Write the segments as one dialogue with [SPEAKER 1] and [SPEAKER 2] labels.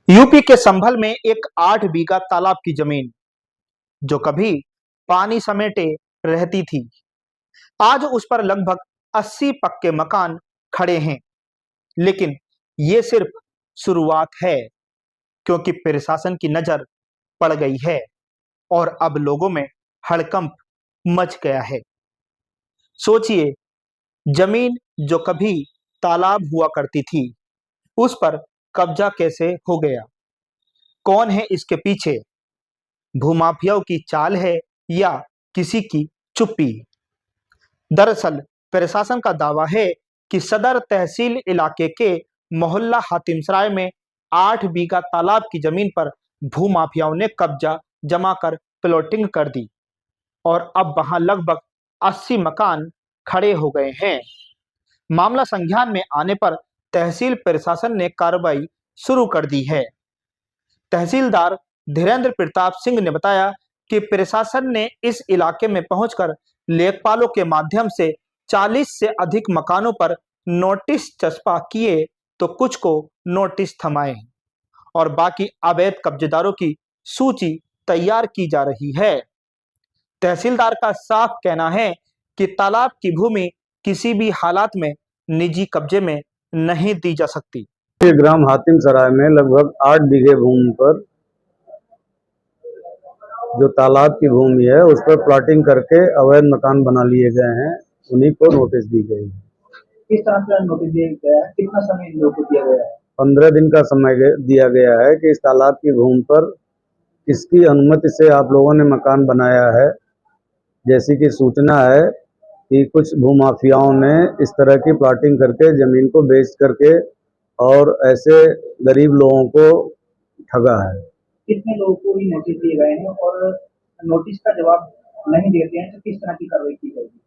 [SPEAKER 1] UP के संभल में एक 8 बीघा तालाब की जमीन जो कभी पानी समेटे रहती थी, आज उस पर लगभग 80 पक्के मकान खड़े हैं। लेकिन ये सिर्फ शुरुआत है, क्योंकि प्रशासन की नजर पड़ गई है और अब लोगों में हड़कंप मच गया है। सोचिए, जमीन जो कभी तालाब हुआ करती थी, उस पर कब्जा कैसे हो गया? कौन है इसके पीछे? भूमाफियाओं की चाल है या किसी की चुप्पी? दरअसल प्रशासन का दावा है कि सदर तहसील इलाके के मोहल्ला हातिमसराय में 8 बीघा तालाब की जमीन पर भूमाफियाओं ने कब्जा जमाकर प्लॉटिंग कर दी और अब वहां लगभग 80 मकान खड़े हो गए हैं। मामला संज्ञान में आने पर तहसील प्रशासन ने कार्रवाई शुरू कर दी है। तहसीलदार धीरेन्द्र प्रताप सिंह ने बताया कि प्रशासन ने इस इलाके में पहुंचकर लेखपालों के माध्यम से 40 से अधिक मकानों पर नोटिस चस्पा किए, तो कुछ को नोटिस थमाए और बाकी अवैध कब्जेदारों की सूची तैयार की जा रही है। तहसीलदार का साफ कहना है कि तालाब की भूमि किसी भी हालात में निजी कब्जे में नहीं दी जा सकती।
[SPEAKER 2] ग्राम हातिमसराय में लगभग 8 बीघे भूमि पर जो तालाब की भूमि है उस पर प्लॉटिंग करके अवैध मकान बना लिए गए हैं, उन्हीं को नोटिस दी गई है।
[SPEAKER 3] किस तरह का नोटिस दिया गया है? कितना समय इन लोगों को दिया गया है?
[SPEAKER 2] 15 दिन का समय दिया गया है कि इस तालाब की भूमि पर किसकी अनुमति से आप लोगों ने मकान बनाया है। जैसी कि सूचना है कि कुछ भूमाफियाओं ने इस तरह की प्लॉटिंग करके जमीन को बेच करके और ऐसे गरीब लोगों को ठगा है।
[SPEAKER 3] कितने लोगों को ही नोटिस दिए गए हैं और नोटिस का जवाब नहीं देते हैं तो किस तरह की कार्रवाई की जाएगी?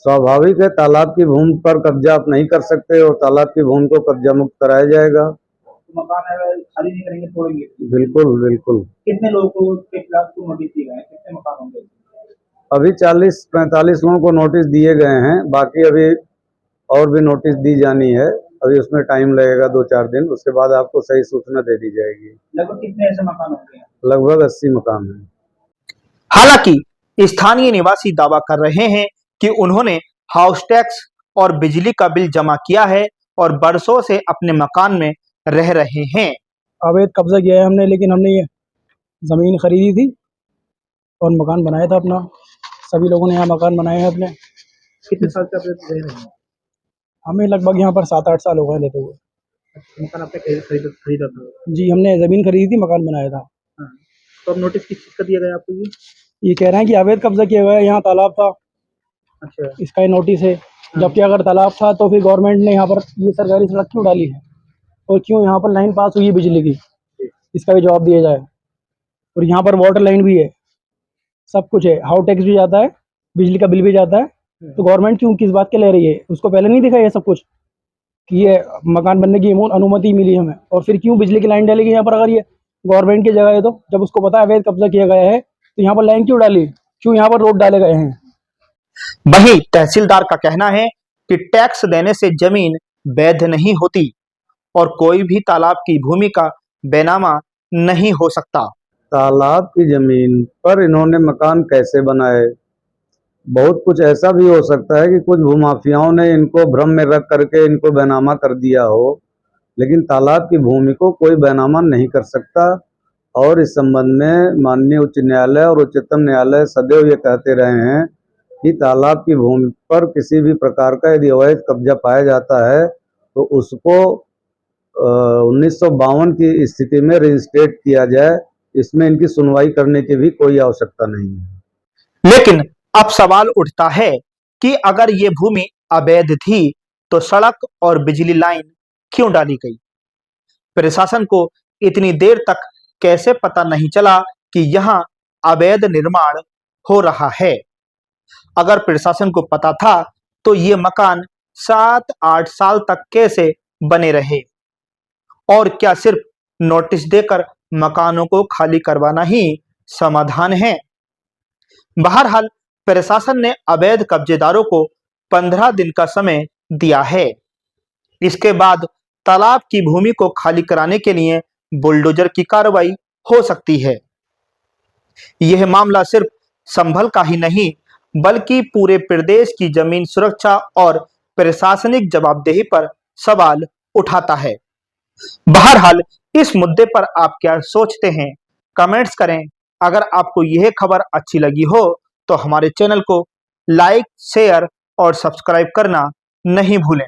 [SPEAKER 2] स्वाभाविक है, तालाब की भूमि पर कब्जा आप नहीं कर सकते और तालाब की भूमि को कब्जा मुक्त कराया जाएगा।
[SPEAKER 3] तो मकान खाली नहीं करेंगे, तोड़ेंगे?
[SPEAKER 2] बिल्कुल बिल्कुल।
[SPEAKER 3] कितने लोगों के खिलाफ को नोटिस दिए गए हैं? कितने मकान होंगे?
[SPEAKER 2] अभी 40-45 लोगों को नोटिस दिए गए हैं, बाकी अभी और भी नोटिस दी जानी है। अभी उसमें टाइम लगेगा 2-4 दिन, उसके बाद आपको सही सूचना दे दी जाएगी।
[SPEAKER 3] लगभग कितने ऐसे मकान होंगे?
[SPEAKER 2] लगभग 80 मकान हैं।
[SPEAKER 1] हालांकि स्थानीय निवासी दावा कर रहे हैं कि उन्होंने हाउस टैक्स और बिजली का बिल जमा किया है और बरसों से अपने मकान में रह रहे हैं।
[SPEAKER 4] अवैध कब्जा किया है हमने, लेकिन हमने ये ज़मीन खरीदी थी और मकान बनाया था अपना। सभी लोगों ने यहाँ मकान बनाए हैं अपने।
[SPEAKER 3] कितने साल से आप रह रहे हैं?
[SPEAKER 4] हमें लगभग यहाँ पर 7-8 साल हो गए लेते हुए।
[SPEAKER 3] मकान आपने खरीदा था?
[SPEAKER 4] जी, हमने ज़मीन खरीदी थी, मकान बनाया था।
[SPEAKER 3] हाँ। तो अब नोटिस किस चीज़ का दिया गया आपको?
[SPEAKER 4] ये कह रहे हैं कि अवैध कब्जा किया हुआ है, यहाँ तालाब था।
[SPEAKER 3] अच्छा।
[SPEAKER 4] इसका ये नोटिस है। जबकि अगर तालाब था तो फिर गवर्नमेंट ने यहाँ पर ये सरकारी सड़क क्यों डाली है और क्यों यहाँ पर लाइन पास हुई है बिजली की, इसका भी जवाब दिया जाए। और यहाँ पर वाटर लाइन भी है, सब कुछ है, हाउस टैक्स भी जाता है, बिजली का बिल भी जाता है। तो गवर्नमेंट क्यों किस बात के ले रही है? उसको पहले नहीं दिखा ये सब कुछ कि ये मकान बनने की अनुमति मिली हमें, और फिर क्यों बिजली की लाइन डालेगी यहाँ पर? अगर ये गवर्नमेंट की जगह है तो जब उसको पता है अवैध कब्जा किया गया है तो यहाँ पर लाइन क्यों डाली, क्यों यहाँ पर रोड डाले गए हैं?
[SPEAKER 1] वहीं तहसीलदार का कहना है कि टैक्स देने से जमीन वैध नहीं होती और कोई भी तालाब की भूमि का बेनामा नहीं हो सकता।
[SPEAKER 2] तालाब की जमीन पर इन्होंने मकान कैसे बनाए? बहुत कुछ ऐसा भी हो सकता है कि कुछ भूमाफियाओं ने इनको भ्रम में रख करके इनको बेनामा कर दिया हो, लेकिन तालाब की भूमि को कोई बेनामा नहीं कर सकता। और इस संबंध में माननीय उच्च न्यायालय और उच्चतम न्यायालय सदैव ये कहते रहे हैं कि तालाब की भूमि पर किसी भी प्रकार का यदि अवैध कब्जा पाया जाता है तो उसको 1952 की स्थिति में रजिस्ट्रेट किया जाए। इसमें इनकी सुनवाई करने की भी कोई आवश्यकता नहीं है।
[SPEAKER 1] लेकिन अब सवाल उठता है कि अगर ये भूमि अवैध थी तो सड़क और बिजली लाइन क्यों डाली गई? प्रशासन को इतनी देर तक कैसे पता नहीं चला कि यहाँ अवैध निर्माण हो रहा है? अगर प्रशासन को पता था तो ये मकान 7-8 साल तक कैसे बने रहे? और क्या सिर्फ नोटिस देकर मकानों को खाली करवाना ही समाधान है? बहरहाल प्रशासन ने अवैध कब्जेदारों को 15 दिन का समय दिया है। इसके बाद तालाब की भूमि को खाली कराने के लिए बुलडोजर की कार्रवाई हो सकती है। यह मामला सिर्फ संभल का ही नहीं बल्कि पूरे प्रदेश की जमीन सुरक्षा और प्रशासनिक जवाबदेही पर सवाल उठाता है। बहरहाल इस मुद्दे पर आप क्या सोचते हैं, कमेंट्स करें। अगर आपको यह खबर अच्छी लगी हो तो हमारे चैनल को लाइक, शेयर और सब्सक्राइब करना नहीं भूलें।